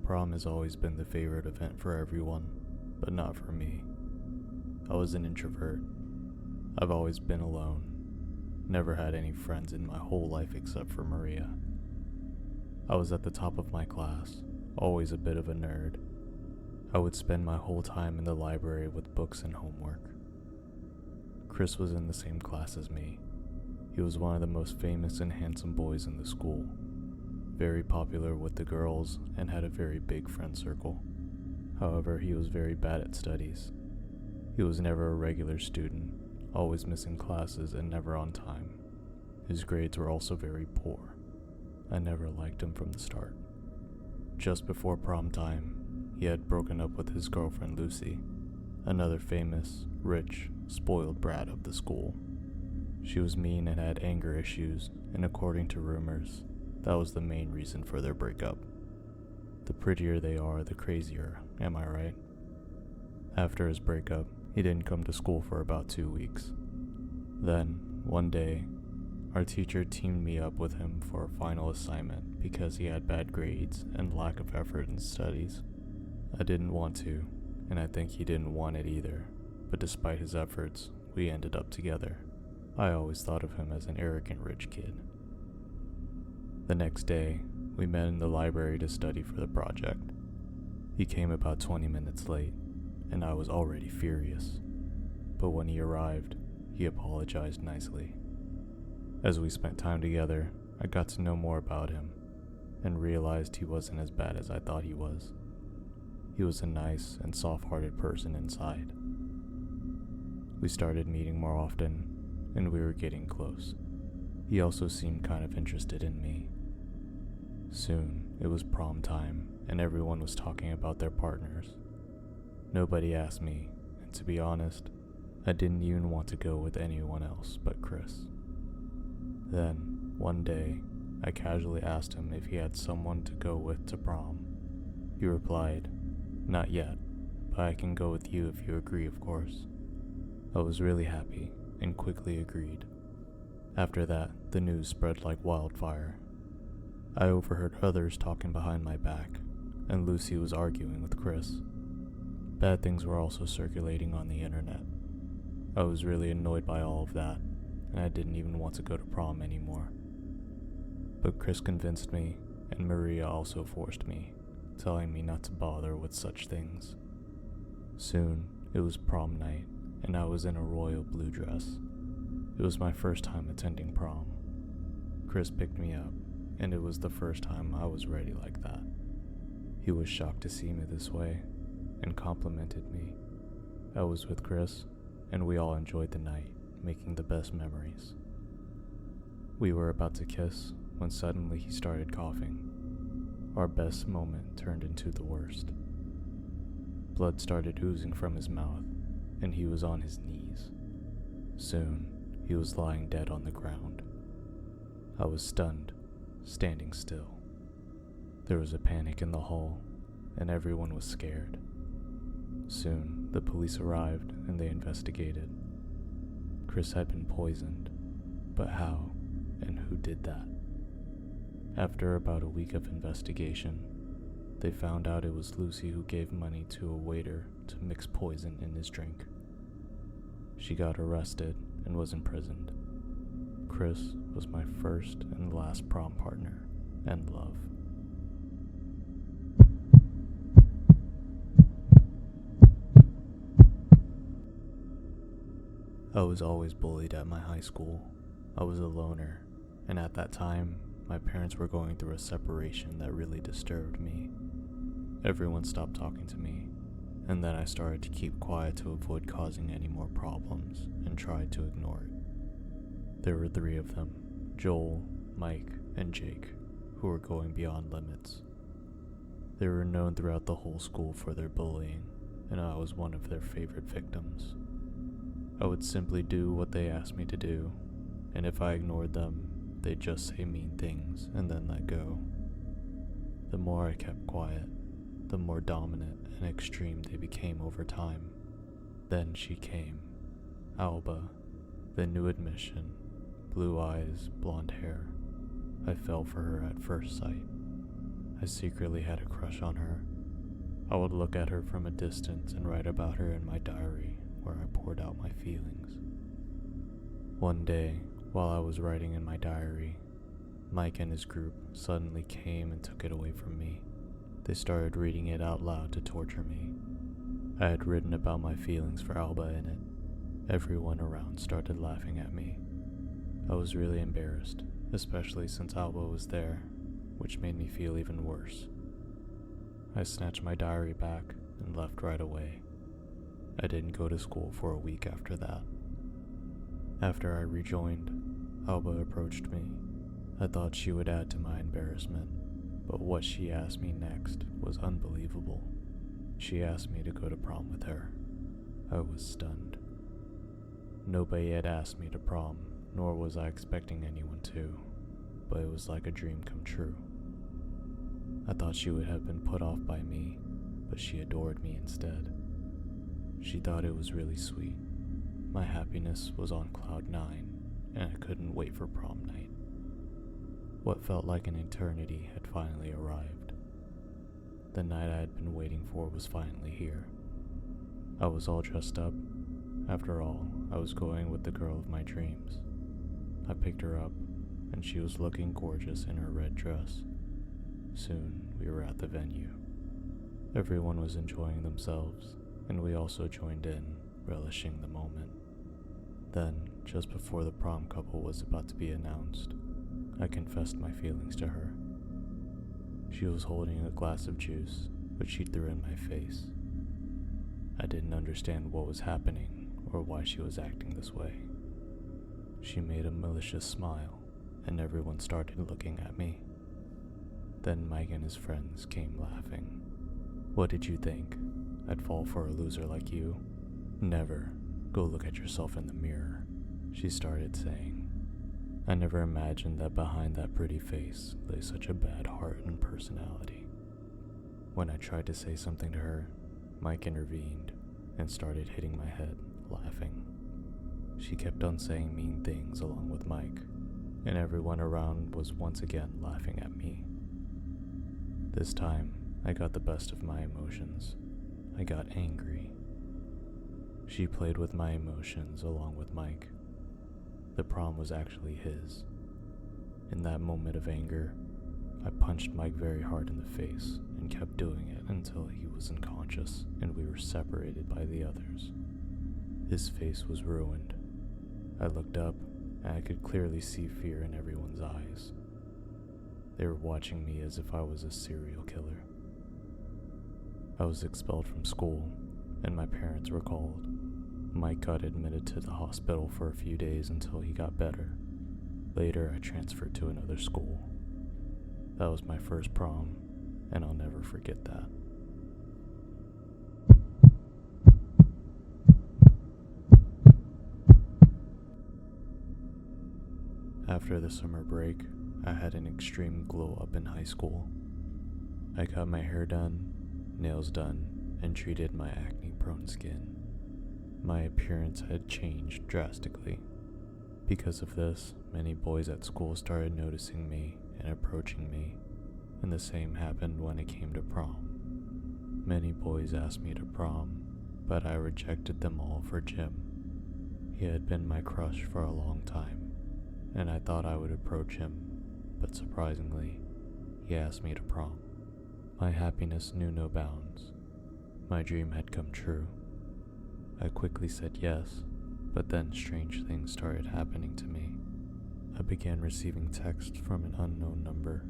Prom has always been the favorite event for everyone, but not for me. I was an introvert. I've always been alone. Never had any friends in my whole life except for Maria. I was at the top of my class, always a bit of a nerd. I would spend my whole time in the library with books and homework. Chris was in the same class as me. He was one of the most famous and handsome boys in the school, very popular with the girls and had a very big friend circle. However, he was very bad at studies. He was never a regular student, always missing classes and never on time. His grades were also very poor. I never liked him from the start. Just before prom time, he had broken up with his girlfriend Lucy, another famous, rich, spoiled brat of the school. She was mean and had anger issues, and according to rumors, that was the main reason for their breakup. The prettier they are, the crazier, am I right? After his breakup, he didn't come to school for about 2 weeks. Then, one day, our teacher teamed me up with him for a final assignment because he had bad grades and lack of effort in studies. I didn't want to, and I think he didn't want it either, but despite his efforts, we ended up together. I always thought of him as an arrogant rich kid. The next day, we met in the library to study for the project. He came about 20 minutes late, and I was already furious. But when he arrived, he apologized nicely. As we spent time together, I got to know more about him, and realized he wasn't as bad as I thought he was. He was a nice and soft-hearted person inside. We started meeting more often, and we were getting close. He also seemed kind of interested in me. Soon, it was prom time, and everyone was talking about their partners. Nobody asked me, and to be honest, I didn't even want to go with anyone else but Chris. Then, one day, I casually asked him if he had someone to go with to prom. He replied, "Not yet, but I can go with you if you agree, of course." I was really happy and quickly agreed. After that, the news spread like wildfire. I overheard others talking behind my back, and Lucy was arguing with Chris. Bad things were also circulating on the internet. I was really annoyed by all of that, and I didn't even want to go to prom anymore. But Chris convinced me, and Maria also forced me, telling me not to bother with such things. Soon, it was prom night, and I was in a royal blue dress. It was my first time attending prom. Chris picked me up, and it was the first time I was ready like that. He was shocked to see me this way, and complimented me. I was with Chris, and we all enjoyed the night, making the best memories. We were about to kiss when suddenly he started coughing. Our best moment turned into the worst. Blood started oozing from his mouth, and he was on his knees. Soon, he was lying dead on the ground. I was stunned, standing still. There was a panic in the hall, and everyone was scared. Soon, the police arrived, and they investigated. Chris had been poisoned, but how and who did that? After about a week of investigation, they found out it was Lucy who gave money to a waiter to mix poison in his drink. She got arrested and was imprisoned. Chris was my first and last prom partner and love. I was always bullied at my high school. I was a loner, and at that time, my parents were going through a separation that really disturbed me. Everyone stopped talking to me, and then I started to keep quiet to avoid causing any more problems and tried to ignore it. There were 3 of them, Joel, Mike, and Jake, who were going beyond limits. They were known throughout the whole school for their bullying, and I was one of their favorite victims. I would simply do what they asked me to do, and if I ignored them, they'd just say mean things and then let go. The more I kept quiet, the more dominant and extreme they became over time. Then she came, Alba, the new admission, blue eyes, blonde hair. I fell for her at first sight. I I secretly had a crush on her. I would look at her from a distance and write about her in my diary, where I poured out my feelings. One day, while I was writing in my diary, Mike and his group suddenly came and took it away from me. They started reading it out loud to torture me. I had written about my feelings for Alba in it. Everyone around started laughing at me. I was really embarrassed, especially since Alba was there, which made me feel even worse. I snatched my diary back and left right away. I didn't go to school for a week after that. After I rejoined, Alba approached me. I thought she would add to my embarrassment, but what she asked me next was unbelievable. She asked me to go to prom with her. I was stunned. Nobody had asked me to prom, nor was I expecting anyone to, but it was like a dream come true. I thought she would have been put off by me, but she adored me instead. She thought it was really sweet. My happiness was on cloud 9, and I couldn't wait for prom night. What felt like an eternity had finally arrived. The night I had been waiting for was finally here. I was all dressed up. After all, I was going with the girl of my dreams. I picked her up, and she was looking gorgeous in her red dress. Soon, we were at the venue. Everyone was enjoying themselves, and we also joined in, relishing the moment. Then, just before the prom couple was about to be announced, I confessed my feelings to her. She was holding a glass of juice, which she threw in my face. I didn't understand what was happening or why she was acting this way. She made a malicious smile, and everyone started looking at me. Then Mike and his friends came laughing. "What did you think? I'd fall for a loser like you? Never. Go look at yourself in the mirror," she started saying. I never imagined that behind that pretty face lay such a bad heart and personality. When I tried to say something to her, Mike intervened and started hitting my head, laughing. She kept on saying mean things along with Mike, and everyone around was once again laughing at me. This time, I got the best of my emotions. I got angry. She played with my emotions along with Mike. The prom was actually his. In that moment of anger, I punched Mike very hard in the face and kept doing it until he was unconscious and we were separated by the others. His face was ruined. I looked up and I could clearly see fear in everyone's eyes. They were watching me as if I was a serial killer. I was expelled from school, and my parents were called. Mike got admitted to the hospital for a few days until he got better. Later, I transferred to another school. That was my first prom, and I'll never forget that. After the summer break, I had an extreme glow up in high school. I got my hair done, nails done, and treated my acne-prone skin. My appearance had changed drastically. Because of this, many boys at school started noticing me and approaching me, and the same happened when it came to prom. Many boys asked me to prom, but I rejected them all for Jim. He had been my crush for a long time, and I thought I would approach him, but surprisingly, he asked me to prom. My happiness knew no bounds. My dream had come true. I quickly said yes, but then strange things started happening to me. I began receiving texts from an unknown number.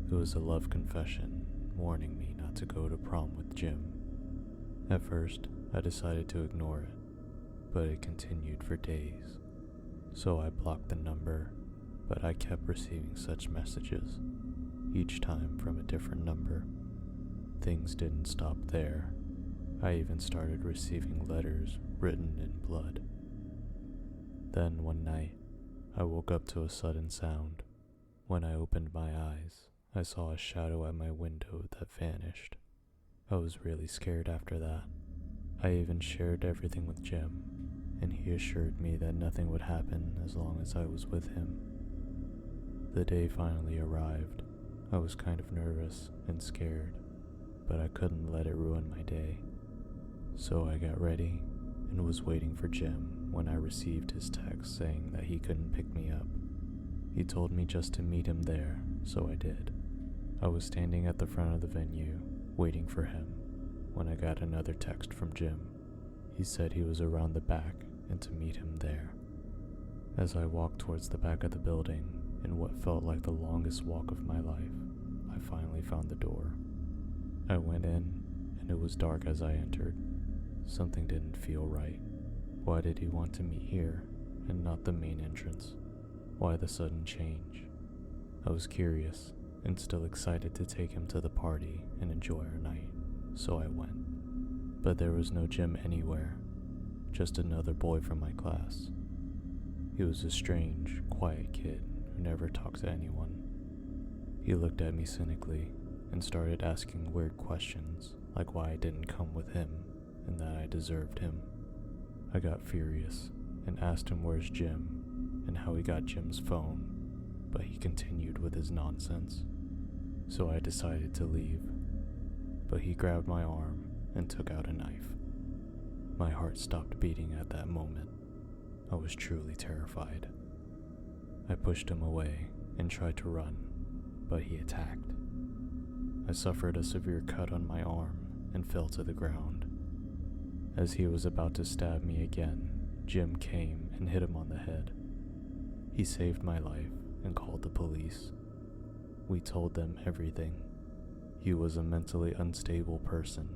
It was a love confession warning me not to go to prom with Jim. At first, I decided to ignore it, but it continued for days. So I blocked the number, but I kept receiving such messages, each time from a different number. Things didn't stop there. I even started receiving letters written in blood. Then one night, I woke up to a sudden sound. When I opened my eyes, I saw a shadow at my window that vanished. I was really scared after that. I even shared everything with Jim, and he assured me that nothing would happen as long as I was with him. The day finally arrived. I was kind of nervous and scared, but I couldn't let it ruin my day. So I got ready and was waiting for Jim when I received his text saying that he couldn't pick me up. He told me just to meet him there, so I did. I was standing at the front of the venue, waiting for him, when I got another text from Jim. He said he was around the back and to meet him there. As I walked towards the back of the building, in what felt like the longest walk of my life, I finally found the door. I went in, and it was dark as I entered. Something didn't feel right. Why did he want to meet here, and not the main entrance? Why the sudden change? I was curious, and still excited to take him to the party and enjoy our night, so I went. But there was no Jim anywhere, just another boy from my class. He was a strange, quiet kid who never talked to anyone. He looked at me cynically and started asking weird questions, like why I didn't come with him and that I deserved him. I got furious and asked him where's Jim and how he got Jim's phone, but he continued with his nonsense. So I decided to leave, but he grabbed my arm and took out a knife. My heart stopped beating at that moment. I was truly terrified. I pushed him away and tried to run, but he attacked. I suffered a severe cut on my arm and fell to the ground. As he was about to stab me again, Jim came and hit him on the head. He saved my life and called the police. We told them everything. He was a mentally unstable person,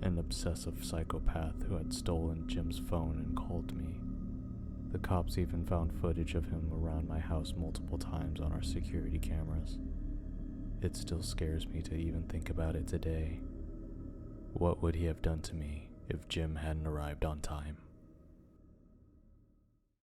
an obsessive psychopath who had stolen Jim's phone and called me. The cops even found footage of him around my house multiple times on our security cameras. It still scares me to even think about it today. What would he have done to me if Jim hadn't arrived on time?